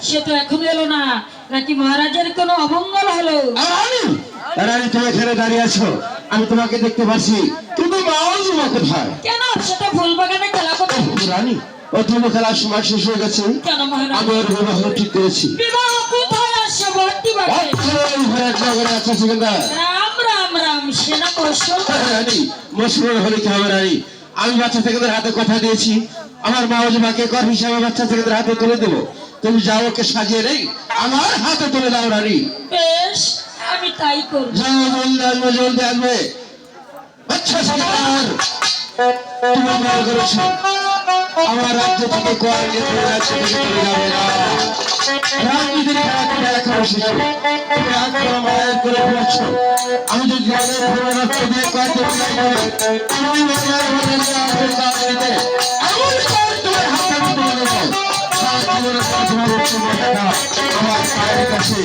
সে তো এখন এলো না, নাকি মহারাজের কোনো অমঙ্গল হলো? রানী তুমি এখানে দাঁড়িয়ে আছো, আমি তোমাকে দেখতে পাচ্ছি, কিন্তু মাওজুমা কোথায়? কেন সেটা ফুলবাগানে খেলা করতে? রানী ও তুমি খেলার সময় শেষ হয়ে গেছে। কেন মহারাজ? আমি ওর বিবাহ ঠিক করেছি। বিবাহ কোথায় আসছে? ভর্তি বাড়ি। রাম রাম রাম, সেনা কৌশল। রানী মশরুর হলে কি হবে রানী? আমি বাচ্চা ছেলেদের হাতে কথা দিয়েছি, আমার মাওজুমাকে কর হিসাবে বাচ্চা ছেলেদের হাতে তুলে দেবো। তুমি যাও, ওকে সাজিয়ে নেই আমার হাতে তুলে দাও রানী। বেশ, আমি তাই করব। যাও, জলদি আসবে, জলদি আসবে। আচ্ছা সরকার, তুমি মনে করেছো আমার রাজ্য থেকে কর নিয়ে তুমি রাজ্য থেকে চলে যাবে না? রাজনীতির খেলা করে এখনো শেষ হয়নি। তুমি আগ্রহ মায়ের করে ফেলেছ। আমি যদি রাজ্যের পুরো রাষ্ট্র দিয়ে কয়েকটা বিদায় করি, তুমি বাজার বলে আসবে রাজনীতিতে এমন কর তোমার হাতে আমি তুলে দেবো। সারা জীবনের পর তোমার উচ্চমর্যাদা আমার পায়ের কাছে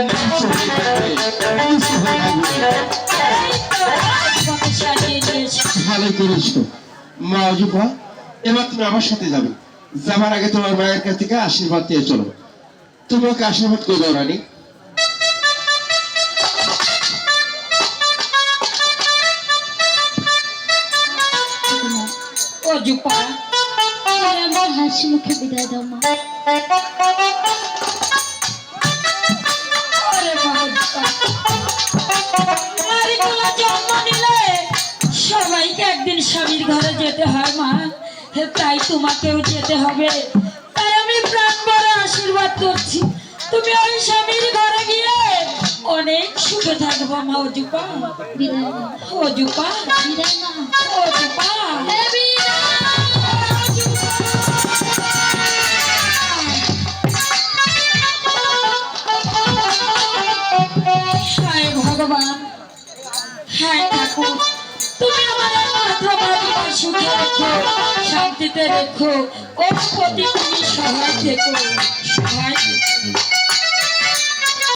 নিচু হয়ে থাকবে, নিচু হয়ে থাকবে। ভালো করেছো মাওজুবা, এবার তুমি আমার সাথে যাবে। যাবার আগে তোমার মায়ের কাছ থেকে আশীর্বাদ দিয়ে চলো। তুমি ওকে আশীর্বাদ করে দাও রানী। ও জুপা, আমার হাসি মুখে বিদায় দাও মা। ওরে বাবা জুপা, নারী কোলা জন্ম নিলে সবাইকে একদিন স্বামীর ঘরে যেতে হয় মা, তাই তোমাকেও যেতে হবে। তাই আমি প্রাণ ভরে আশীর্বাদ করছি, তুমি ওই স্বামীর ঘরে গিয়ে অনেক সুখে থাকবো মা। ও জুপা, বিদায় দাও। ও জুপা, বিদায় মা। ও জুপা। হায় ভগবান, হায় ঠাকুর, তুমি আমার একমাত্র বাড়িকে সুখে রেখো, শান্তিতে রেখো। ওর প্রতি তুমি সহায় থেকো, সহায় থেকো।